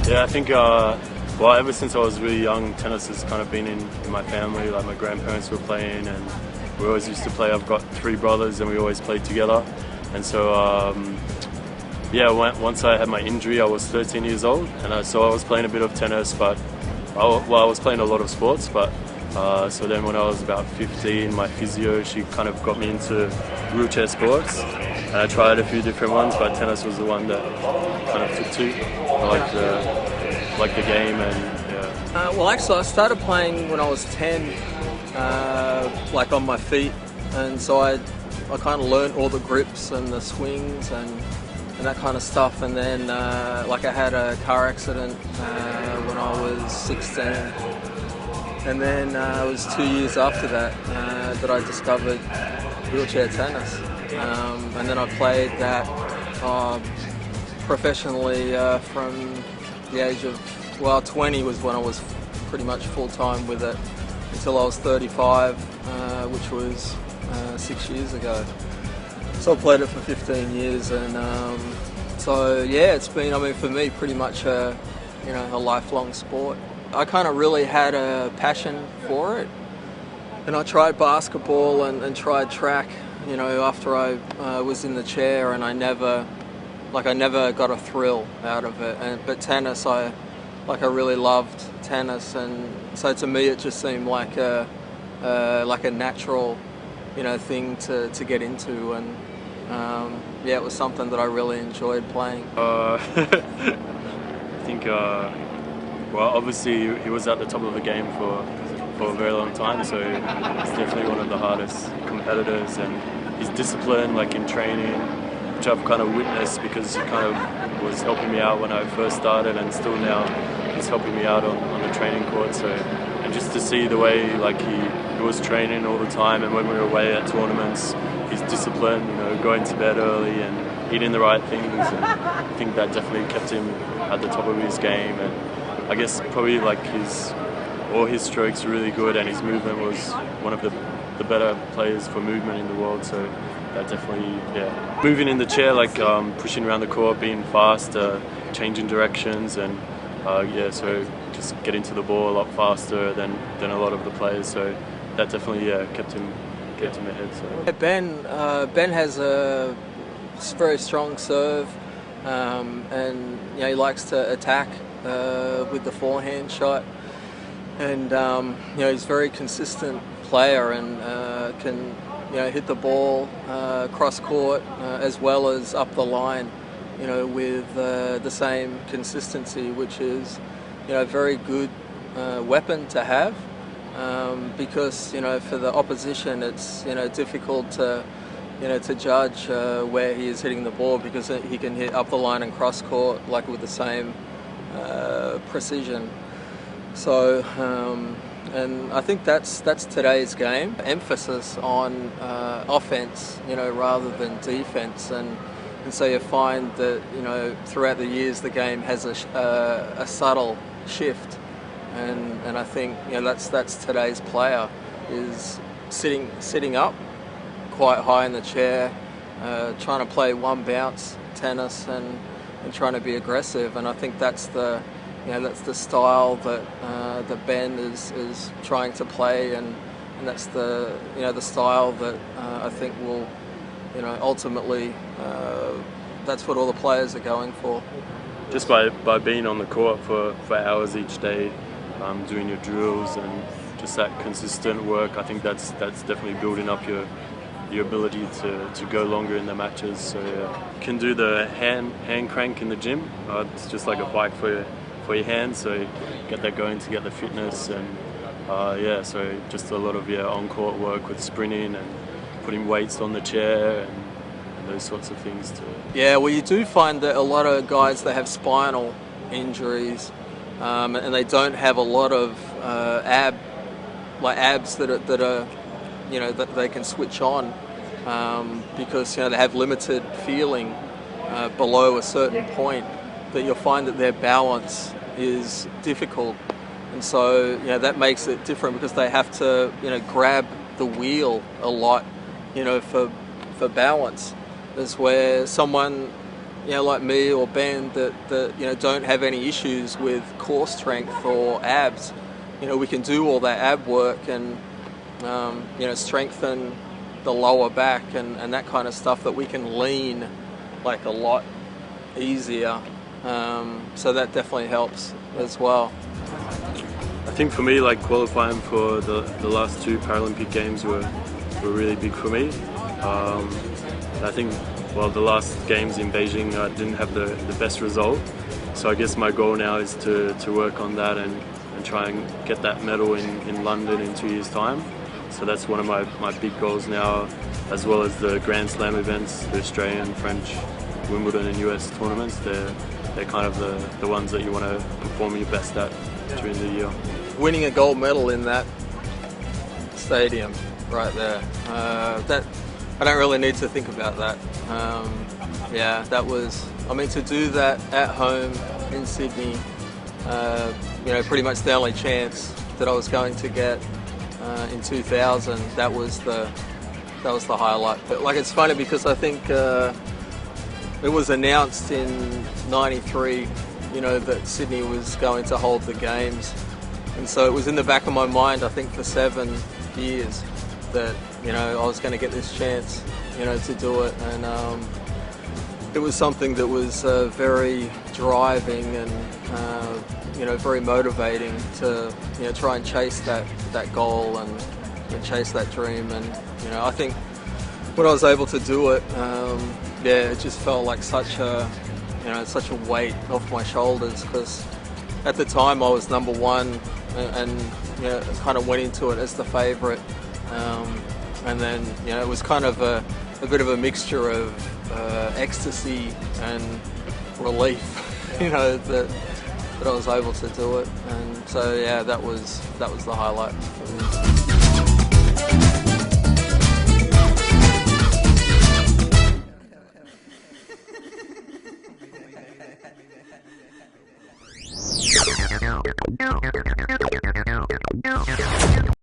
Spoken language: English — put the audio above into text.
Yeah, I think, well, ever since I was really young, tennis has kind of been in my family. Like my grandparents were playing, and we always used to play. I've got 3 brothers, and we always played together. And so, yeah, once I had my injury, I was 13 years old, and so I was playing a bit of tennis, but I was playing a lot of sports. But so then when I was about 15, my physio, she kind of got me into wheelchair sports, and I tried a few different ones, but tennis was the one that kind of took to. I liked the game, and yeah. Well, actually, I started playing when I was 10, like on my feet, and so I kind of learned all the grips and the swings and that kind of stuff. And then, like, I had a car accident when I was 16, and then it was 2 years after that that I discovered wheelchair tennis, and then I played that professionally from the age of, well, 20 was when I was pretty much full-time with it, until I was 35, which was 6 years ago. So I played it for 15 years, and so yeah, it's been, I mean, for me, pretty much a lifelong sport. I kind of really had a passion for it, and I tried basketball and tried track, after I was in the chair, and I never got a thrill out of it. But tennis, I really loved tennis, and so to me it just seemed like a natural, thing to get into, and yeah, it was something that I really enjoyed playing. I think, well, obviously he was at the top of the game for a very long time, so he's definitely one of the hardest competitors, and his discipline, like in training, which I've kind of witnessed because he kind of was helping me out when I first started, and still now he's helping me out on the training court. So, and just to see the way like he was training all the time, and when we were away at tournaments, his discipline, going to bed early and eating the right things, and I think that definitely kept him at the top of his game. And I guess probably like all his strokes were really good, and his movement was one of the better players for movement in the world. So that definitely, yeah. Moving in the chair, like pushing around the court, being fast, changing directions, and yeah, so just getting to the ball a lot faster than a lot of the players. So that definitely, yeah, kept him ahead. So. Ben has a very strong serve, and he likes to attack with the forehand shot, and he's a very consistent player, and can hit the ball cross court as well as up the line, with the same consistency, which is a very good weapon to have, because for the opposition it's difficult to judge where he is hitting the ball, because he can hit up the line and cross court like with the same precision. So and I think that's today's game. Emphasis on offense, rather than defense, and so you find that throughout the years the game has a subtle shift, and I think that's today's player, is sitting up quite high in the chair, trying to play one bounce tennis, and trying to be aggressive. And I think that's the style that that Ben is trying to play, and that's the style that I think will ultimately that's what all the players are going for. Just by being on the court for hours each day, doing your drills and just that consistent work, I think that's definitely building up your ability to go longer in the matches. So yeah. You can do the hand crank in the gym. It's just like a bike for your hands, so get that going to get the fitness, and yeah, so just a lot of on-court work with sprinting and putting weights on the chair and those sorts of things too. Yeah, well, you do find that a lot of guys, they have spinal injuries, and they don't have a lot of abs that are that they can switch on, because they have limited feeling below a certain point, that you'll find that their balance is difficult, and so that makes it different, because they have to grab the wheel a lot for balance. Is where someone like me or Ben that don't have any issues with core strength or abs. We can do all that ab work and strengthen the lower back and that kind of stuff, that we can lean like a lot easier. So that definitely helps as well. I think for me, like qualifying for the last 2 Paralympic Games were really big for me. I think, the last games in Beijing, I didn't have the best result. So I guess my goal now is to work on that and try and get that medal in London in 2 years' time. So that's one of my big goals now, as well as the Grand Slam events, the Australian, French, Wimbledon and US tournaments. They're kind of the ones that you want to perform your best at during the year. Winning a gold medal in that stadium right there, that I don't really need to think about that. That was, to do that at home in Sydney, pretty much the only chance that I was going to get in 2000. That was the highlight. But it's funny because I think it was announced in '93, that Sydney was going to hold the games, and so it was in the back of my mind, I think, for 7 years that I was going to get this chance, to do it, and it was something that was very driving and very motivating to try and chase that goal and chase that dream. And I think when I was able to do it, it just felt like such a weight off my shoulders, because at the time I was number 1 and kind of went into it as the favourite, and then it was kind of a bit of a mixture of ecstasy and relief, that I was able to do it, and so that was the highlight for me. No.